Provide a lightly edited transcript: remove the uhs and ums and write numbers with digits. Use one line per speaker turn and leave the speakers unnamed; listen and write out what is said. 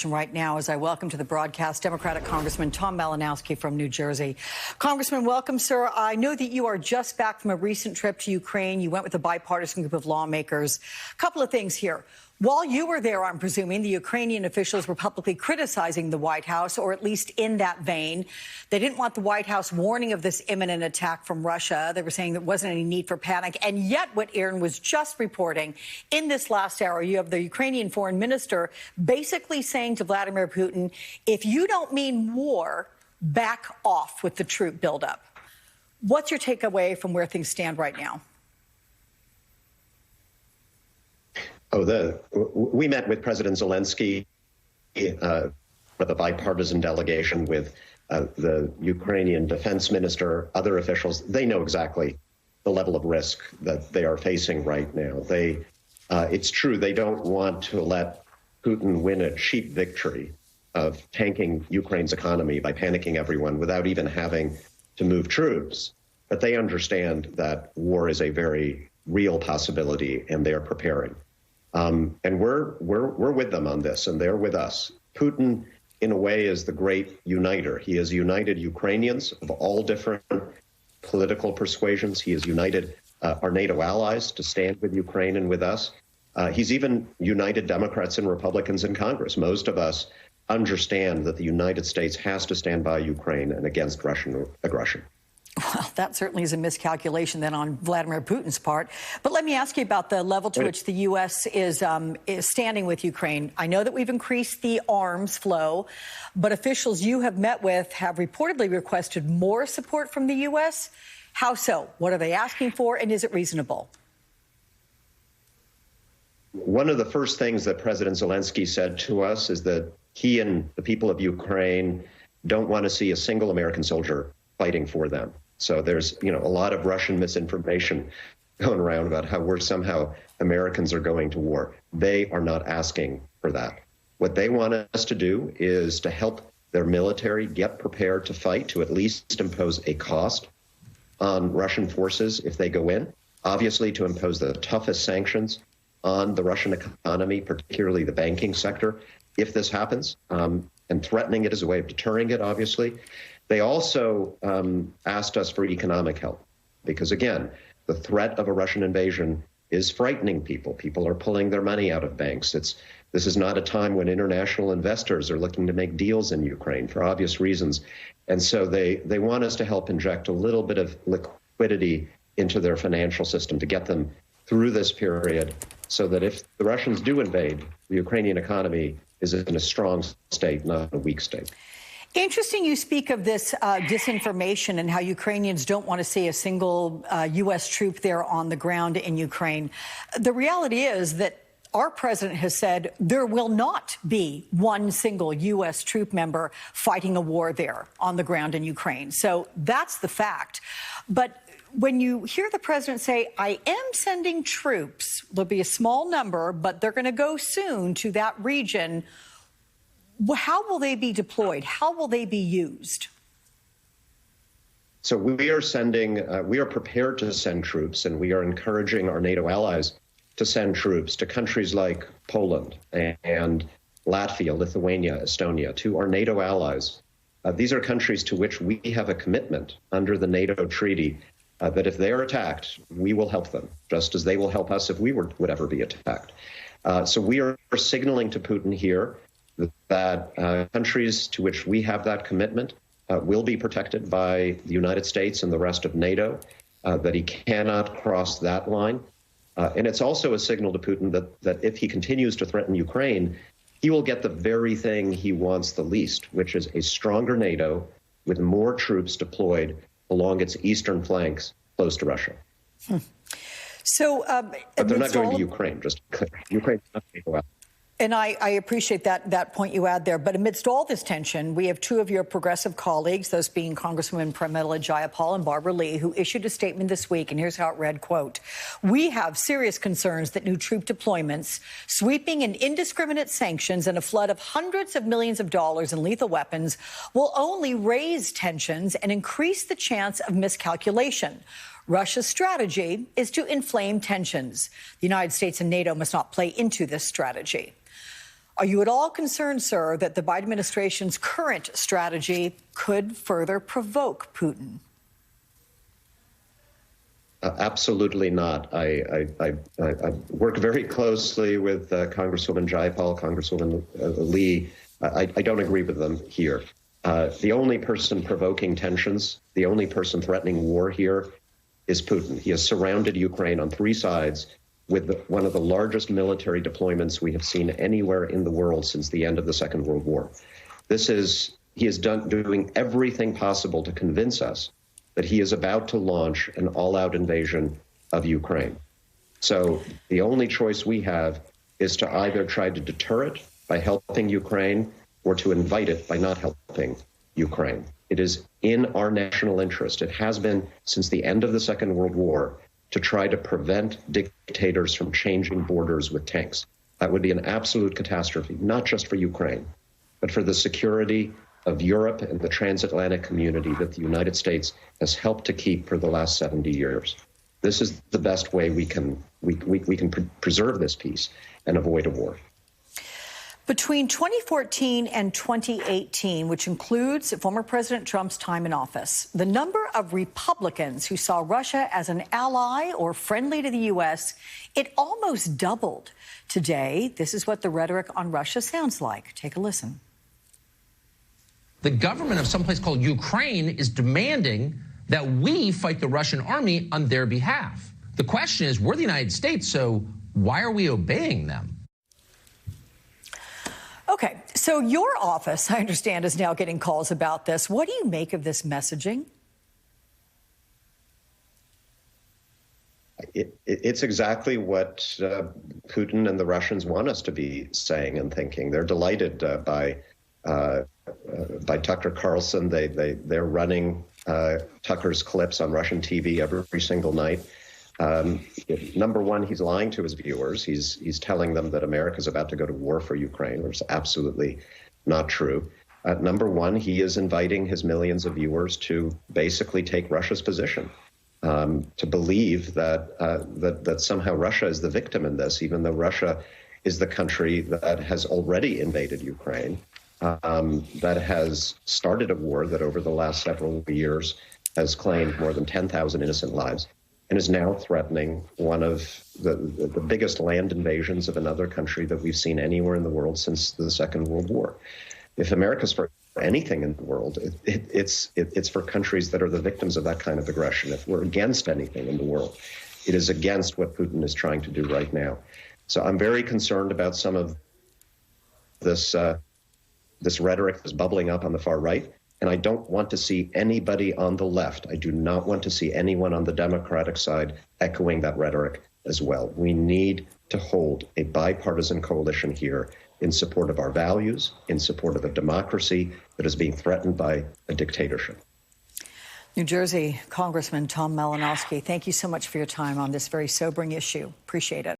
Right now, as I welcome to the broadcast Democratic Congressman Tom Malinowski from New Jersey. Congressman, welcome, sir. I know that you are just back from a recent trip to Ukraine. You went with a bipartisan group of lawmakers. A couple of things here. While you were there, I'm presuming, the Ukrainian officials were publicly criticizing the White House, or at least in that vein. They didn't want the White House warning of this imminent attack from Russia. They were saying there wasn't any need for panic. And yet what Aaron was just reporting in this last hour, you have the Ukrainian foreign minister basically saying to Vladimir Putin, if you don't mean war, back off with the troop buildup. What's your takeaway from where things stand right now?
We met with President Zelensky, with a bipartisan delegation with the Ukrainian defense minister, other officials. They know exactly the level of risk that they are facing right now. It's true, they don't want to let Putin win a cheap victory of tanking Ukraine's economy by panicking everyone without even having to move troops. But they understand that war is a very real possibility, and they are preparing. And we're with them on this, and they're with us. Putin, in a way, is the great uniter. He has united Ukrainians of all different political persuasions. He has united our NATO allies to stand with Ukraine and with us. He's even united Democrats and Republicans in Congress. Most of us understand that the United States has to stand by Ukraine and against Russian aggression.
Well, that certainly is a miscalculation then on Vladimir Putin's part. But let me ask you about the level to which the U.S. is standing with Ukraine. I know that we've increased the arms flow, but officials you have met with have reportedly requested more support from the U.S. How so? What are they asking for, and is it reasonable?
One of the first things that President Zelensky said to us is that he and the people of Ukraine don't want to see a single American soldier fighting for them. So there's, a lot of Russian misinformation going around about how Americans are going to war. They are not asking for that. What they want us to do is to help their military get prepared to fight, to at least impose a cost on Russian forces if they go in, obviously to impose the toughest sanctions on the Russian economy, particularly the banking sector, if this happens, and threatening it as a way of deterring it, obviously. They also asked us for economic help because, again, the threat of a Russian invasion is frightening people. People are pulling their money out of banks. This is not a time when international investors are looking to make deals in Ukraine for obvious reasons. And so they want us to help inject a little bit of liquidity into their financial system to get them through this period so that if the Russians do invade, the Ukrainian economy is in a strong state, not a weak state.
Interesting you speak of this disinformation and how Ukrainians don't want to see a single U.S. troop there on the ground in Ukraine. The reality is that our president has said there will not be one single U.S. troop member fighting a war there on the ground in Ukraine. So that's the fact. But when you hear the president say, I am sending troops, there'll be a small number, but they're going to go soon to that region. How will they be deployed? How will they be used?
So we are prepared to send troops, and we are encouraging our NATO allies to send troops to countries like Poland and Latvia, Lithuania, Estonia, to our NATO allies. These are countries to which we have a commitment under the NATO treaty that if they are attacked, we will help them, just as they will help us if we would ever be attacked. So we are signaling to Putin here that countries to which we have that commitment will be protected by the United States and the rest of NATO, that he cannot cross that line. And it's also a signal to Putin that if he continues to threaten Ukraine, he will get the very thing he wants the least, which is a stronger NATO with more troops deployed along its eastern flanks close to Russia.
So,
but they're not going to Ukraine, just Ukraine is not going to go out.
And I appreciate that point you add there. But amidst all this tension, we have two of your progressive colleagues, those being Congresswomen Pramila Jayapal and Barbara Lee, who issued a statement this week. And here's how it read, quote, "We have serious concerns that new troop deployments, sweeping and indiscriminate sanctions, and a flood of hundreds of millions of dollars in lethal weapons will only raise tensions and increase the chance of miscalculation. Russia's strategy is to inflame tensions. The United States and NATO must not play into this strategy." Are you at all concerned, sir, that the Biden administration's current strategy could further provoke Putin?
Absolutely not. I work very closely with Congresswoman Jayapal, Congresswoman Lee. I don't agree with them here. The only person provoking tensions, the only person threatening war here is Putin. He has surrounded Ukraine on three sides with one of the largest military deployments we have seen anywhere in the world since the end of the Second World War. He is doing everything possible to convince us that he is about to launch an all-out invasion of Ukraine. So the only choice we have is to either try to deter it by helping Ukraine or to invite it by not helping Ukraine. It is in our national interest. It has been since the end of the Second World War to try to prevent dictators from changing borders with tanks. That would be an absolute catastrophe, not just for Ukraine, but for the security of Europe and the transatlantic community that the United States has helped to keep for the last 70 years. This is the best way we can preserve this peace and avoid a war.
Between 2014 and 2018, which includes former President Trump's time in office, the number of Republicans who saw Russia as an ally or friendly to the U.S., it almost doubled. Today, this is what the rhetoric on Russia sounds like. Take a listen.
The government of someplace called Ukraine is demanding that we fight the Russian army on their behalf. The question is, we're the United States, so why are we obeying them?
Okay, so your office, I understand, is now getting calls about this. What do you make of this messaging?
It's exactly what Putin and the Russians want us to be saying and thinking. They're delighted by Tucker Carlson. They're running Tucker's clips on Russian TV every single night. Number one, he's lying to his viewers. He's telling them that America is about to go to war for Ukraine, which is absolutely not true. Number one, he is inviting his millions of viewers to basically take Russia's position, to believe that somehow Russia is the victim in this, even though Russia is the country that has already invaded Ukraine, that has started a war that over the last several years has claimed more than 10,000 innocent lives, and is now threatening one of the biggest land invasions of another country that we've seen anywhere in the world since the Second World War. If America's for anything in the world, it's for countries that are the victims of that kind of aggression. If we're against anything in the world, it is against what Putin is trying to do right now. So I'm very concerned about some of this rhetoric that's bubbling up on the far right. And I don't want to see anybody on the left. I do not want to see anyone on the Democratic side echoing that rhetoric as well. We need to hold a bipartisan coalition here in support of our values, in support of a democracy that is being threatened by a dictatorship.
New Jersey Congressman Tom Malinowski, thank you so much for your time on this very sobering issue. Appreciate it.